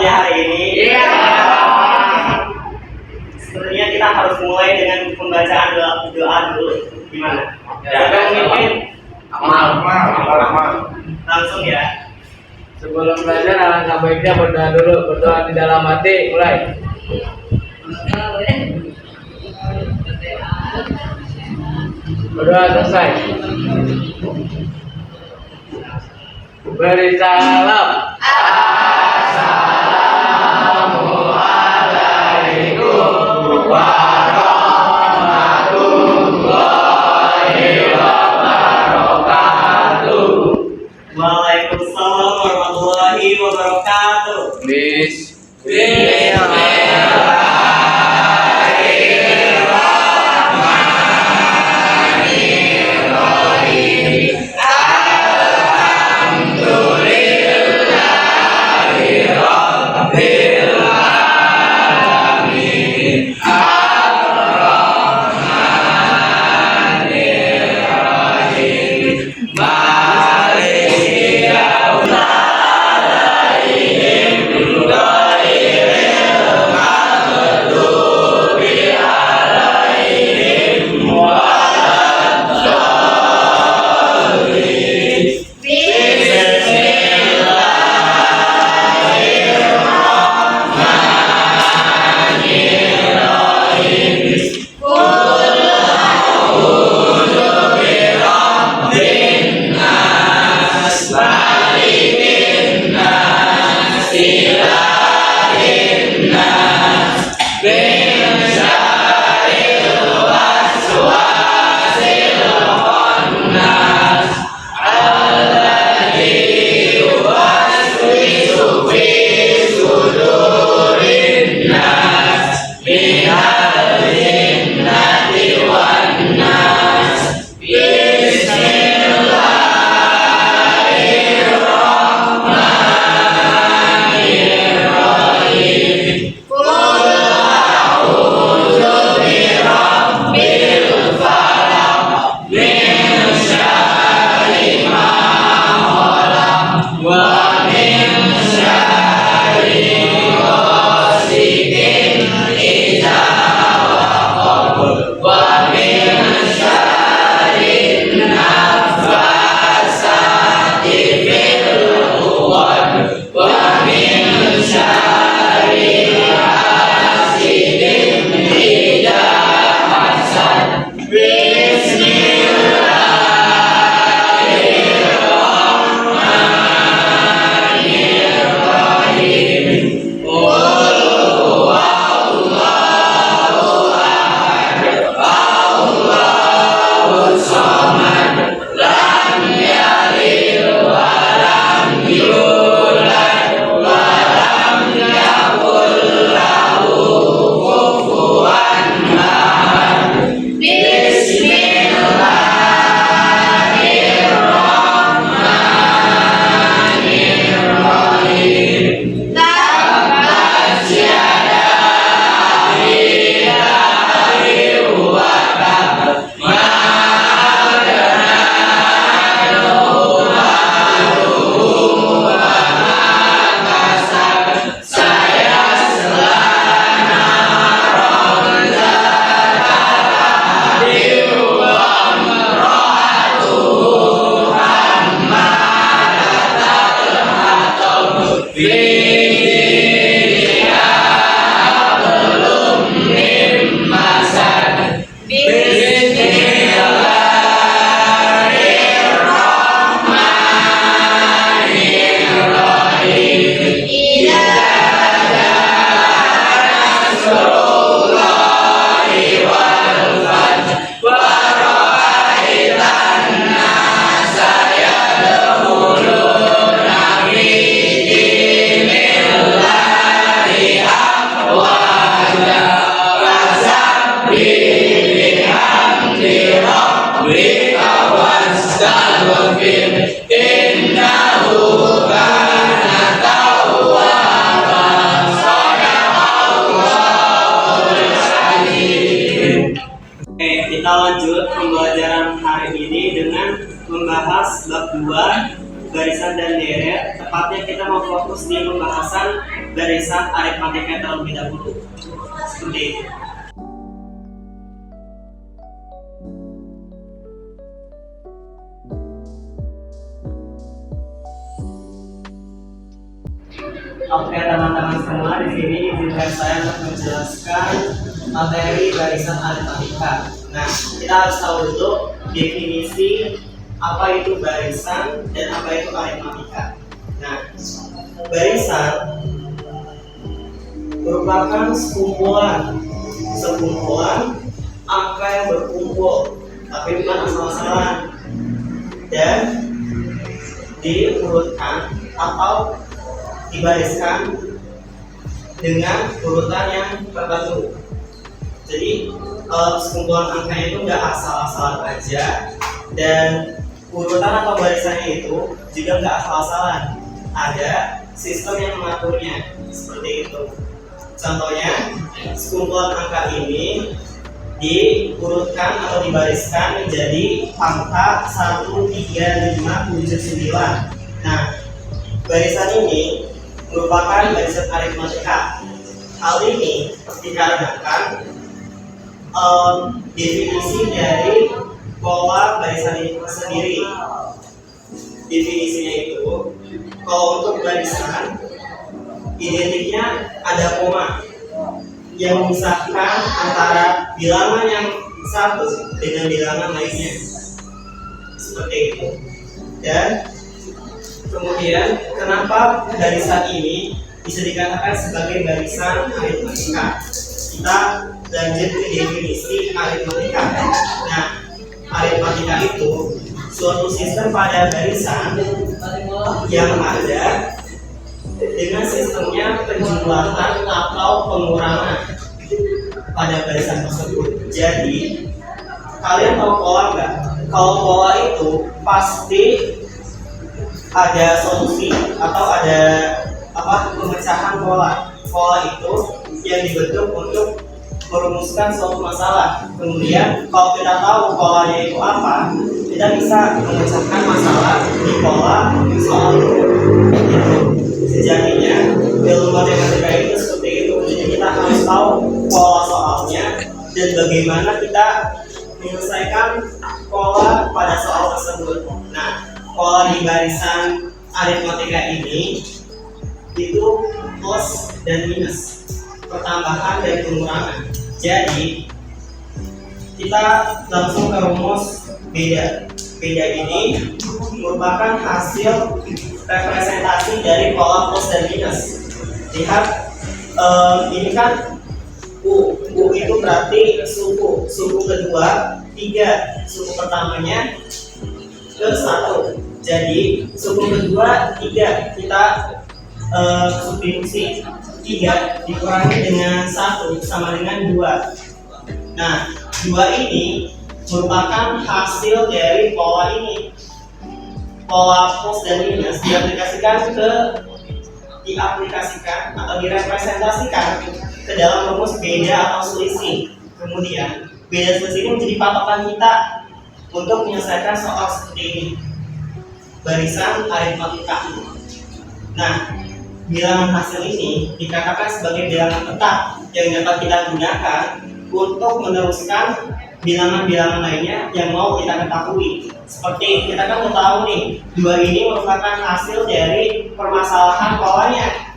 semuanya hari ini? Iya. Sebenarnya kita harus mulai dengan pembacaan doa dulu. Gimana? Siapa yang memimpin? Amal. Langsung ya. Sebelum belajar alangkah baiknya berdoa dulu. Berdoa di dalam hati. Mulai. Berdoa selesai. Beri salam. Assalamualaikum warahmatullahi wabarakatuh. Waalaikumsalam warahmatullahi wabarakatuh. Kita lanjut pembelajaran hari ini dengan membahas bab 2 barisan dan deret, tepatnya kita mau fokus di pembahasan barisan aritmatika terlebih dahulu. Seperti itu. Oke teman-teman semua, di sini izinkan saya untuk menjelaskan materi barisan aritmatika. Nah, kita harus tahu dulu definisi apa itu barisan dan apa itu aritmatika. Nah, barisan merupakan sekumpulan angka yang berkumpul, tapi bukan asal-asalan, dan diurutkan atau dibariskan dengan urutan yang tertentu. Jadi sekumpulan angkanya itu nggak asal-asalan aja, dan urutan atau barisannya itu juga nggak asal-asalan. Ada sistem yang mengaturnya seperti itu. Contohnya, sekumpulan angka ini diurutkan atau dibariskan menjadi angka 1, 3, 5, 7, 9. Nah, barisan ini merupakan barisan aritmatika. Hal ini dikarenakan definisi dari pola barisan itu sendiri. Definisinya itu, kalau untuk barisan identiknya ada koma yang memisahkan antara bilangan yang satu dengan bilangan lainnya, seperti itu. Dan kemudian, kenapa barisan ini bisa dikatakan sebagai barisan aritmatika? Kita lanjut ke definisi aritmatika. Nah, aritmatika itu suatu sistem pada barisan yang ada dengan sistemnya penjumlahan atau pengurangan pada barisan tersebut. Jadi, kalian tahu pola nggak? Kalau pola itu pasti ada solusi atau ada pemecahan pola. Pola itu yang dibentuk untuk merumuskan suatu masalah. Kemudian kalau kita tahu polanya itu apa, kita bisa memecahkan masalah di pola soal itu. Sejatinya ilmu matematika itu seperti itu. Jadi kita harus tahu pola soalnya dan bagaimana kita menyelesaikan pola pada soal tersebut. Nah, pola di barisan aritmatika ini itu plus dan minus, pertambahan dan pengurangan. Jadi kita langsung ke rumus beda. Beda ini merupakan hasil representasi dari pola plus dan minus. Lihat, ini kan U itu berarti suku kedua 3, suku pertamanya ke 1. Jadi suku kedua 3 kita substitusi, 3 dikurangi dengan 1 sama dengan 2. Nah, 2 ini merupakan hasil dari pola ini. Pola plus dan minus diaplikasikan atau direpresentasikan ke dalam rumus beda atau selisih. Kemudian beda selisih ini menjadi patokan kita untuk menyelesaikan soal seperti ini, barisan aritmatika. Nah, bilangan hasil ini dikatakan sebagai bilangan tetap yang dapat kita gunakan untuk meneruskan bilangan-bilangan lainnya yang mau kita ketahui. Seperti kita kan mau tahu nih, 2 ini merupakan hasil dari permasalahan polanya.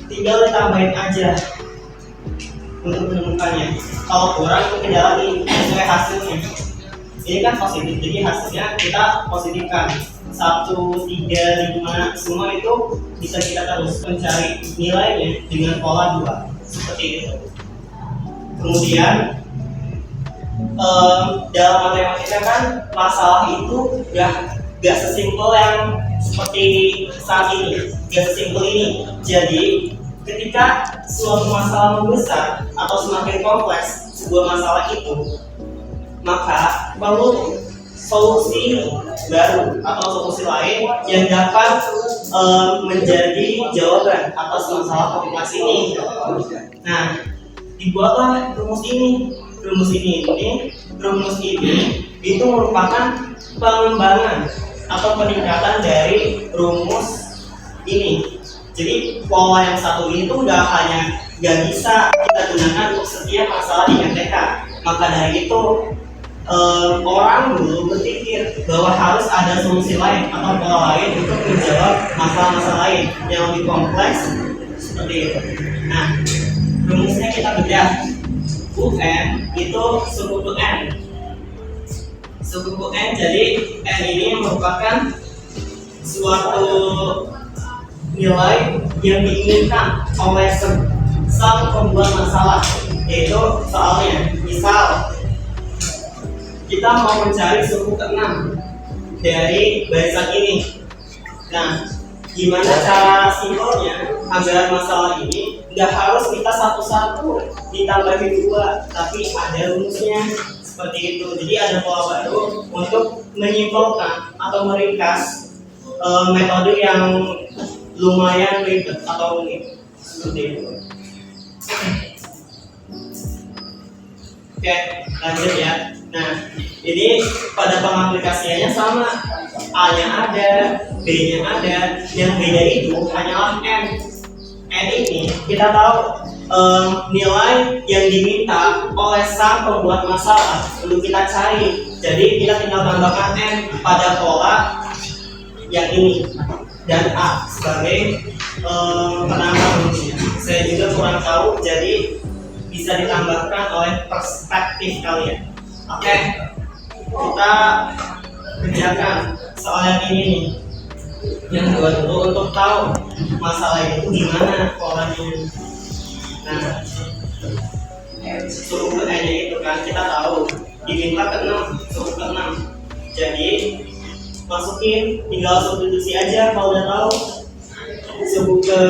Tinggal ditambahin aja untuk menemukannya. Kalau kurang kita jalani sesuai hasilnya. Ini kan positif, jadi hasilnya kita positifkan. 1, 3, 5, semua itu bisa kita terus mencari nilainya dengan pola 2. Seperti itu. Kemudian dalam matematika kan masalah itu gak sesimpel yang seperti saat ini, gak sesimpel ini. Jadi ketika suatu masalah membesar atau semakin kompleks sebuah masalah itu, maka perlu solusi baru atau solusi lain yang dapat menjadi jawaban atas masalah kompleks ini. Nah, dibuatlah rumus ini. Rumus ini itu merupakan pengembangan atau peningkatan dari rumus ini. Jadi pola yang satu ini tuh nggak bisa kita gunakan untuk setiap masalah di MTK. Maka dari itu orang dulu berpikir bahwa harus ada solusi lain atau pola lain untuk menjawab masalah-masalah lain yang lebih kompleks seperti itu. Nah, rumusnya kita bedah. UN itu sekutu N. Sekutu N, jadi N ini merupakan suatu nilai yang diinginkan oleh sang pembuat masalah, yaitu soalnya misal kita mau mencari suku ke-6 dari barisan ini. Nah, gimana cara simpelnya agar masalah ini nggak harus kita satu-satu ditambahin 2, tapi ada rumusnya seperti itu. Jadi ada pola baru untuk menyimpulkan atau meringkas metode yang lumayan ribet atau unik seperti itu. Oke, lanjut ya. Nah, ini pada pengaplikasiannya sama. A-nya ada, B-nya ada. Yang beda itu hanyalah N. N ini kita tahu nilai yang diminta oleh sang pembuat masalah untuk kita cari. Jadi kita tinggal tambahkan N pada pola yang ini dan A sebagai penambah rumusnya. Saya juga kurang tahu, jadi bisa ditambahkan oleh perspektif kalian. Oke, kita kerjakan soal yang ini nih. Yang kedua dulu untuk tahu masalah itu gimana polanya. Nah, suku N-nya itu kan kita tahu diminta ke-6, suku ke-6. Jadi masukin, tinggal substitusi aja kalau udah tahu. Suku ke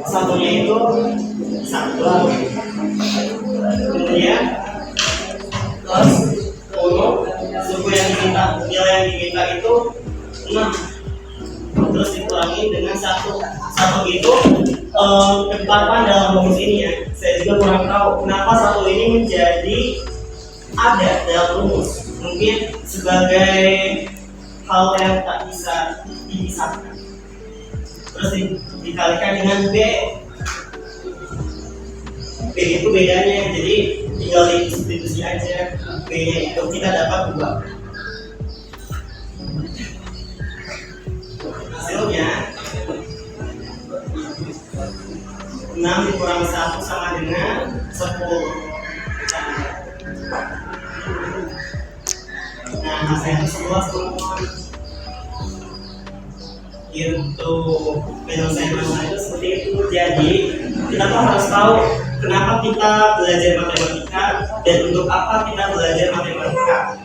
satunya itu 1, kemudian plus 10, suku yang diminta, nilai yang diminta itu 6, terus dikurangi dengan 1 itu ketetapan dalam rumus ini ya. Saya juga kurang tahu kenapa 1 ini menjadi ada dalam rumus, mungkin sebagai hal yang tak bisa dipisahkan. Terus dikalikan dengan B. B itu bedanya, jadi tinggal disubstitusi aja. B-nya itu kita dapat 2. Hasilnya 6 dikurangi 1 sama dengan 10. Nah, hasilnya 11 teman-teman. Itu penyelesaian masalah itu seperti itu. Jadi kita tuh harus tahu kenapa kita belajar matematika dan untuk apa kita belajar matematika.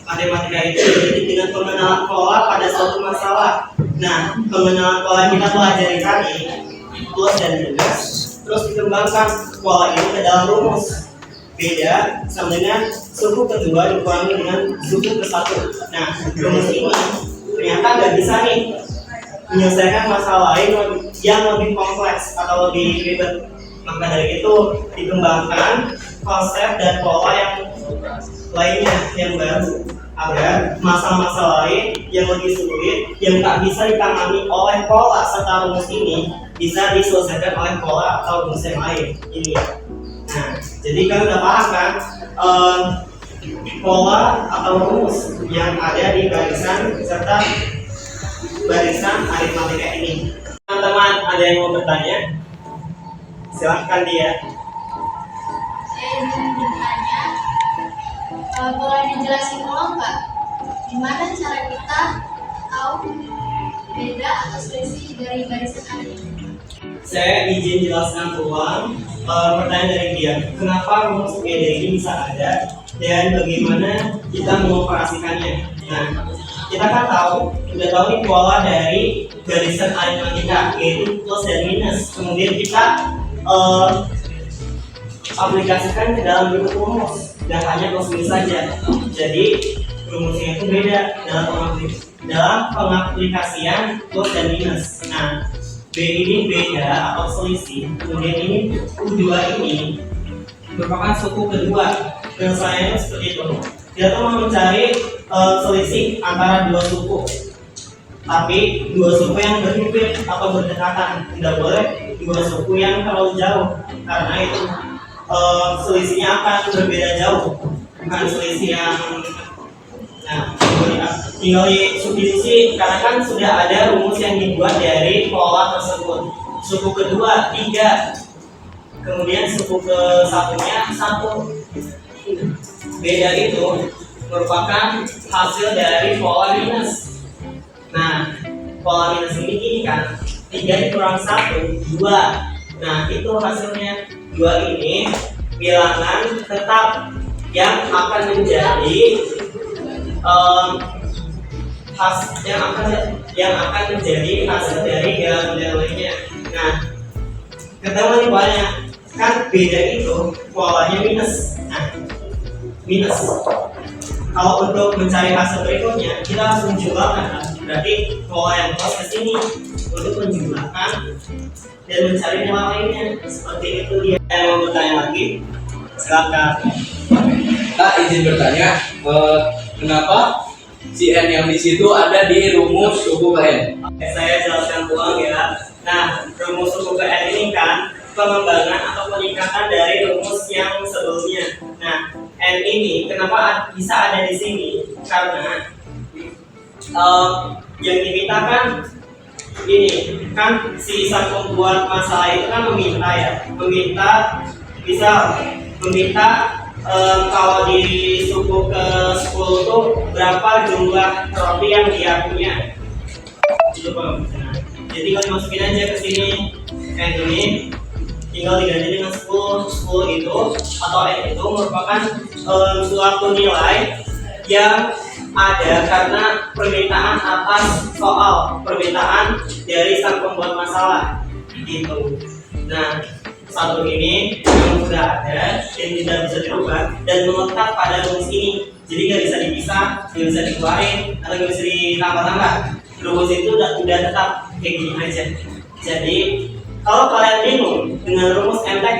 Matematika itu identik dengan pengenalan pola pada suatu masalah. Nah, pengenalan pola yang kita pelajari tadi plus dan minus, terus dikembangkan pola ini ke dalam rumus. Beda sama dengan suku kedua dikurangi dengan suku ke-1. Nah, rumus ini ternyata nggak bisa nih menyelesaikan masalah lain yang lebih kompleks atau lebih ribet. Maka dari itu dikembangkan konsep dan pola yang lainnya yang baru agar masalah-masalah lain yang lebih sulit yang tak bisa ditangani oleh pola serta rumus ini bisa diselesaikan oleh pola atau rumus yang lain ini. Nah, jadi kan udah paham kan pola atau rumus yang ada di barisan serta barisan aritmatika ini. Teman-teman, ada yang mau bertanya? Silahkan dia. Saya ingin bertanya, boleh dijelasin ulang nggak? Gimana cara kita tahu beda atau selisih dari barisan aritmatika? Saya izin jelaskan ulang pertanyaan dari dia. Kenapa rumus beda ini bisa ada dan bagaimana kita mengoperasikannya? Nah, kita kan udah tahu nih pola dari barisan aritmatika yaitu plus dan minus. Kemudian kita aplikasikan ke dalam bentuk rumus dan hanya plus minus saja. Jadi rumusnya itu beda dalam pengaplikasian plus dan minus. Nah, B ini beda atau selisih. Kemudian ini U2 ini merupakan suku kedua. Penyelesaiannya seperti itu. Kita tuh mau mencari selisih antara dua suku, tapi dua suku yang berhimpit atau berdekatan. Tidak boleh dua suku yang terlalu jauh, karena itu selisihnya akan berbeda jauh, bukan selisih yang tinggal disubstitusi karena kan sudah ada rumus yang dibuat dari pola tersebut. Suku kedua 3, kemudian suku ke satunya 1. Beda itu merupakan hasil dari pola minus. Nah, pola minus ini gini kan, 3 dikurang 1, 2. Nah, itu hasilnya. 2 ini bilangan tetap yang akan menjadi yang akan menjadi hasil dari bilangan lainnya. Nah, ketemu nih polanya, kan beda itu polanya minus. Nah, minus. Kalau untuk mencari hasil berikutnya, kita harus menjumlahkan. Berarti pola yang plus ke sini untuk menjumlahkan dan mencari nilai lainnya. Seperti itu dia. Yang mau bertanya lagi, silakan. Kak, izin bertanya, kenapa si N yang di situ ada di rumus suku ke N? Oke, saya jelaskan ulang ya. Nah, rumus suku ke N ini kan pengembangan atau peningkatan dari rumus yang sebelumnya. Nah, N ini kenapa bisa ada di sini? Karena yang diminta kan ini kan si sang pembuat masalah itu kan meminta kalau di suku ke 10 tuh berapa jumlah roti yang dia punya. Itu Bang. Jadi kalau dimasukin aja ke sini N ini tinggal diganti dengan 10 itu atau N itu merupakan suatu nilai yang ada karena permintaan atas soal, permintaan dari sang pembuat masalah gitu. Nah, satu ini yang sudah ada yang tidak bisa dirubah dan melekat pada rumus ini, jadi nggak bisa dipisah, nggak bisa dikeluarin atau nggak bisa ditambah-tambah. Rumus itu udah tetap kayak gini aja. Jadi kalau kalian bingung dengan rumus MTK,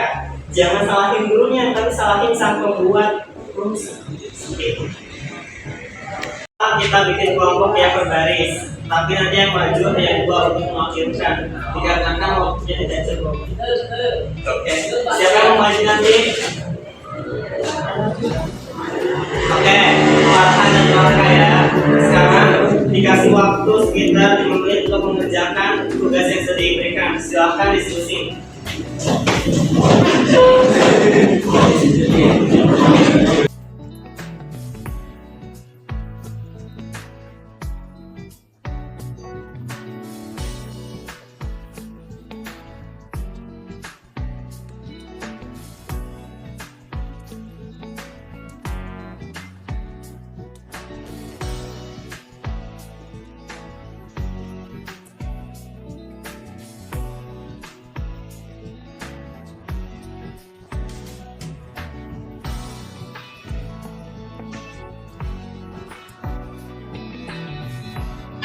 jangan salahin gurunya, tapi salahin sang pembuat rumus. Gitu. Kita bikin kelompok yang berbaris, tapi nanti yang maju ada yang 2 untuk mewakilkan, dikarenakan waktunya tidak cukup. Oke, siapa yang mau maju nanti? Oke, Farhan dan Marka ya. Sekarang dikasih waktu sekitar 5 menit untuk mengerjakan tugas yang sudah diberikan. Silahkan diskusi.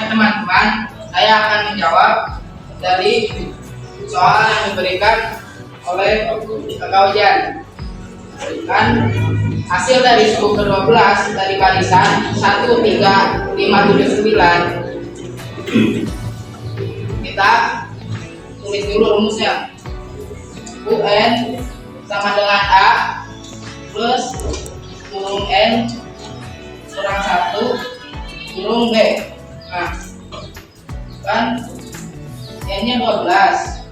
Teman-teman, saya akan menjawab dari soal yang diberikan oleh kakak ujian. Dan hasil dari suku ke-12 dari barisan 1, 3, 5, 7, 9. Kita tulis dulu rumusnya. UN sama dengan A plus kurung N kurang 1 kurung B. Nah, kan N-nya 12,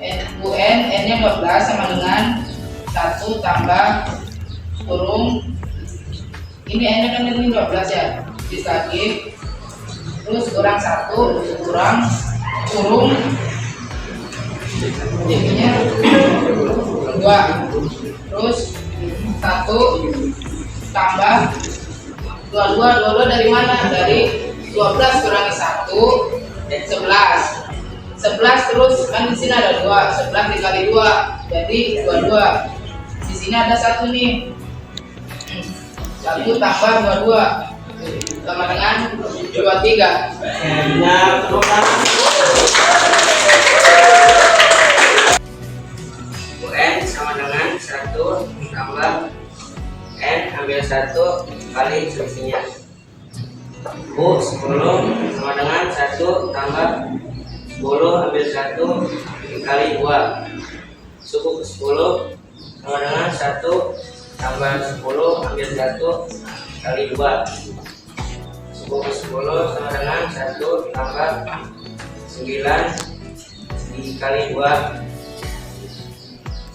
N-nya 12 sama dengan 1 tambah kurung, ini N-nya kan ini 12 ya, tulis lagi, terus kurang 1 kurang kurung, jadinya 2, terus 1 tambah 22 dari mana? Dari 12 kurangi 1 11. 11 terus kan di sini ada 2, 11 dikali 2 jadi 22. Di sini ada 1 nih. 1 tambah 22 sama dengan 23. Benar, teman. UN sama dengan 1 tambah N ambil 1 2. Suku ke-10 sama dengan 1 tambah 10 ambil 1 kali 2. Suku ke-10 sama dengan 1 tambah 9 dikali 2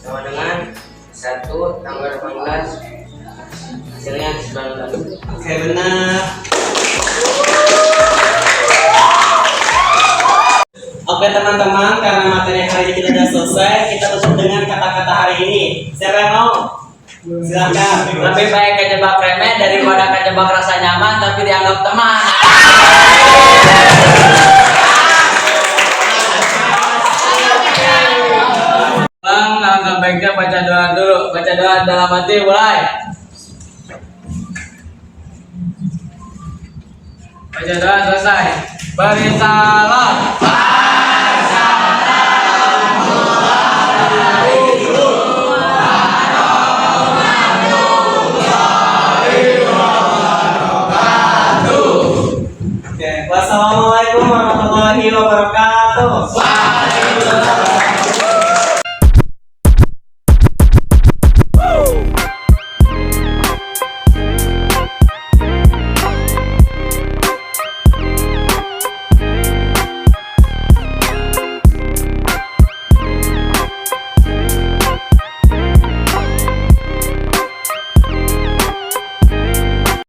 sama dengan 1 tambah 18 hasilnya 19. Oke, benar. Oke teman-teman, karena materi hari ini kita sudah selesai, kita tutup dengan kata-kata hari ini. Siapa yang mau? Silakan. Lebih baik kejebak remeh daripada kejebak rasa nyaman tapi dianggap teman. Bang, agak baiknya baca doa dulu. Baca doa dalam hati, mulai. Baca doa selesai. Beri salam.